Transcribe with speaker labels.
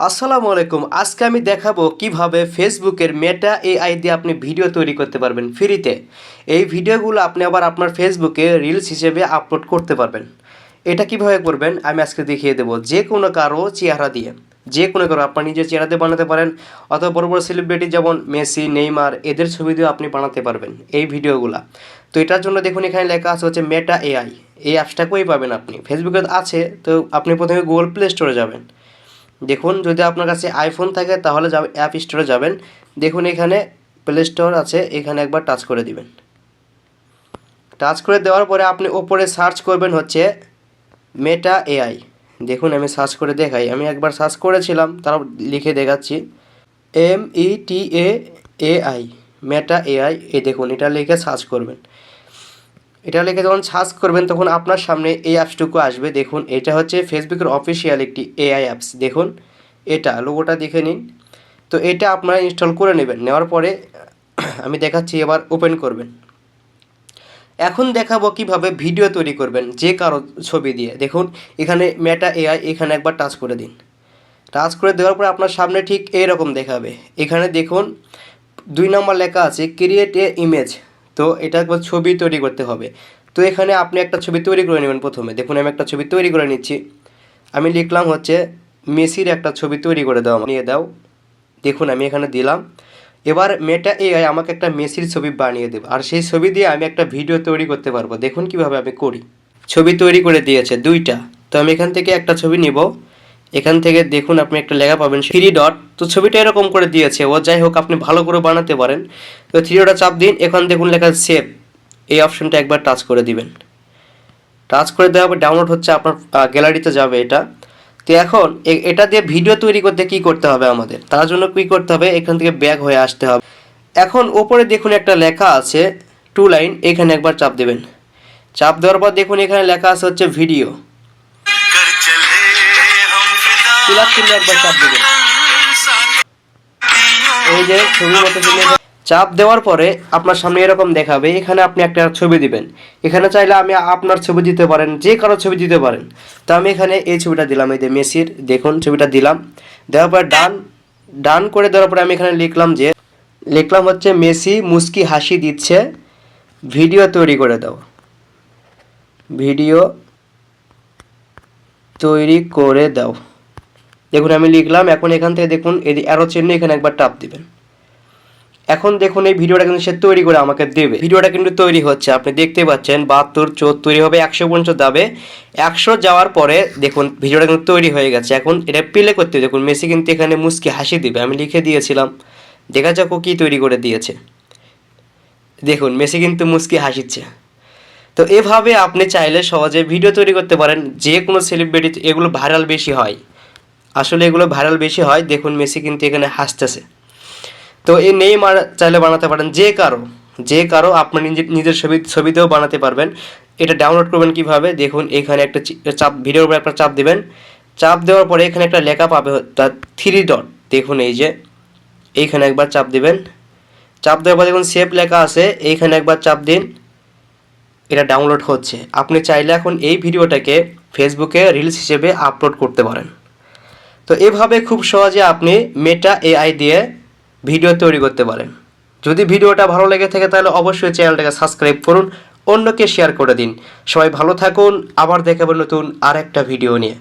Speaker 1: আসসালামু আলাইকুম। আজকে আমি দেখাবো কিভাবে ফেসবুকের মেটা এআই দিয়ে আপনি ভিডিও তৈরি করতে পারবেন ফ্রিতে। এই ভিডিওগুলো আপনি আবার আপনার ফেসবুকে রিলস হিসেবে আপলোড করতে পারবেন। এটা কিভাবে করবেন আমি আজকে দেখিয়ে দেবো। যে কোনো কারো চেহারা দিয়ে, যে কোনো কারো আপনার নিজের চেহারা দিয়ে বানাতে পারেন, অথবা বড় বড় সেলিব্রিটি যেমন মেসি, নেইমার এদের ছবি দিয়েও আপনি বানাতে পারবেন এই ভিডিওগুলো। তো এটার জন্য দেখুন এখানে লেখা আছে হচ্ছে মেটা এআই। এই অ্যাপসটা কই পাবেন আপনি? ফেসবুকে আছে। তো আপনি প্রথমে গুগল প্লে স্টোরে যাবেন। দেখুন যদি আপনার কাছে আইফোন থাকে তাহলে অ্যাপ স্টোরে যাবেন। দেখুন এখানে প্লে স্টোর আছে, এখানে একবার টাচ করে দিবেন। টাচ করে দেওয়ার পরে আপনি ওপরে সার্চ করবেন হচ্ছে মেটা এআই। দেখুন আমি সার্চ করে দেখাই, আমি একবার সার্চ করেছিলাম, তারা লিখে দেখাচ্ছি META AI মেটা এআই। এই দেখুন এটা লিখে সার্চ করবেন। এটা লিখে যখন সার্চ করবেন তখন আপনার সামনে এই অ্যাপসটুকু আসবে। দেখুন এটা হচ্ছে ফেসবুকের অফিসিয়াল একটি এআই অ্যাপস। দেখুন এটা লোগোটা দেখে নিন। তো এটা আপনারা ইনস্টল করে নেবেন। নেওয়ার পরে আমি দেখাচ্ছি, এবার ওপেন করবেন। এখন দেখাবো কিভাবে ভিডিও তৈরি করবেন যে কারো ছবি দিয়ে। দেখুন এখানে মেটা এআই, এখানে একবার টাচ করে দিন। টাচ করে দেওয়ার পরে আপনার সামনে ঠিক এইরকম দেখাবে। এখানে দেখুন 2 নম্বর লেখা আছে ক্রিয়েট এ ইমেজ। তো এটা একবার ছবি তৈরি করতে হবে। তো এখানে আপনি একটা ছবি তৈরি করে নেবেন প্রথমে। দেখুন আমি একটা ছবি তৈরি করে নিচ্ছি। আমি লিখলাম হচ্ছে মেসির একটা ছবি তৈরি করে দাও, নিয়ে দাও। দেখুন আমি এখানে দিলাম। এবার মেটা এআই আমাকে একটা মেসির ছবি বানিয়ে দেবে, আর সেই ছবি দিয়ে আমি একটা ভিডিও তৈরি করতে পারবো। দেখুন কিভাবে আমি করি। ছবি তৈরি করে দিয়েছে 2টা। তো আমি এখান থেকে একটা ছবি নিব। এখান থেকে দেখুন আপনি একটা লেখা পাবেন 3 ডট। তো ছবিটা এরকম করে দিয়েছে ও, যাই হোক আপনি ভালো করে বানাতে পারেন। তো 3 ডটটা চাপ দিন। এখন দেখুন লেখা সেভ, এই অপশনটা একবার টাচ করে দিবেন। টাচ করে দেওয়া হবে, ডাউনলোড হচ্ছে, আপনার গ্যালারিতে যাবে এটা। তো এখন এটা দিয়ে ভিডিও তৈরি করতে কি করতে হবে আমাদের? তার জন্য কী করতে হবে, এখান থেকে ব্যাক হয়ে আসতে হবে। এখন ওপরে দেখুন একটা লেখা আছে 2 লাইন, এখানে একবার চাপ দেবেন। চাপ দেওয়ার পর দেখুন এখানে লেখা আছে হচ্ছে ভিডিও। একবার চাপ দেবেন। এই যে ছবির মতো চাপ দেওয়ার পরে আপনার সামনে এরকম দেখাবে। এখানে আপনি একটা ছবি দিবেন। এখানে চাইলে আমি আপনার ছবি দিতে পারেন, যে কারো ছবি দিতে পারেন। তো আমি এখানে এই ছবিটা দিলাম, এই যে মেসির। দেখুন ছবিটা দিলাম। দেওয়ার পর ডান করে দেওয়ার পরে আমি এখানে লিখলাম হচ্ছে মেসি মুস্কি হাসি দিচ্ছে, ভিডিও তৈরি করে দাও, ভিডিও তৈরি করে দাও। দেখুন আমি লিখলাম। এখন এখান থেকে দেখুন এই অ্যারো চিহ্ন, এখানে একবার টাপ দিবেন। এখন দেখুন এই ভিডিওটা কিন্তু সে তৈরি করে আমাকে দেবে। ভিডিওটা কিন্তু তৈরি হচ্ছে, আপনি দেখতে পাচ্ছেন। 72 74 হবে, 100 পর্যন্ত যাবে। 100 যাওয়ার পরে দেখুন ভিডিওটা কিন্তু তৈরি হয়ে গেছে। এখন এটা প্লে করতে দেখুন মেসি কিন্তু এখানে মুস্কি হাসি দিবে, আমি লিখে দিয়েছিলাম। দেখা যাক ও কী তৈরি করে দিয়েছে। দেখুন মেসি কিন্তু মুস্কি হাসিচ্ছে। তো এভাবে আপনি চাইলে সহজে ভিডিও তৈরি করতে পারেন। যে কোনো সেলিব্রিটি, এগুলো ভাইরাল বেশি হয়, আসলে এগুলো ভাইরাল বেশি হয়। দেখুন মেসি কিন্তু এখানে হাসতেছে। তো এই নেইমার চাইলে বানাতে পারেন, যে কারো আপনার নিজের ছবিতেও বানাতে পারবেন। এটা ডাউনলোড করবেন কিভাবে? দেখুন এখানে একটা চাপ, ভিডিওর উপর একটা চাপ দিবেন। চাপ দেওয়ার পরে এখানে একটা লেখা পাবে তার 3 ডট। দেখুন এই যে এইখানে একবার চাপ দিবেন। চাপ দেওয়ার পর দেখুন সেভ লেখা আছে, এইখানে একবার চাপ দিন। এটা ডাউনলোড হচ্ছে। আপনি চাইলে এখন এই ভিডিওটাকে ফেসবুকে রিলস হিসেবে আপলোড করতে পারেন। তো এভাবে খুব সহজে আপনি মেটা এআই দিয়ে ভিডিও তৈরি করতে পারেন। যদি ভিডিওটা ভালো লেগে থাকে তাহলে অবশ্যই চ্যানেলটাকে সাবস্ক্রাইব করুন, অন্যকে শেয়ার করে দিন। সবাই ভালো থাকুন, আবার দেখাবো নতুন আরেকটা ভিডিও নিয়ে।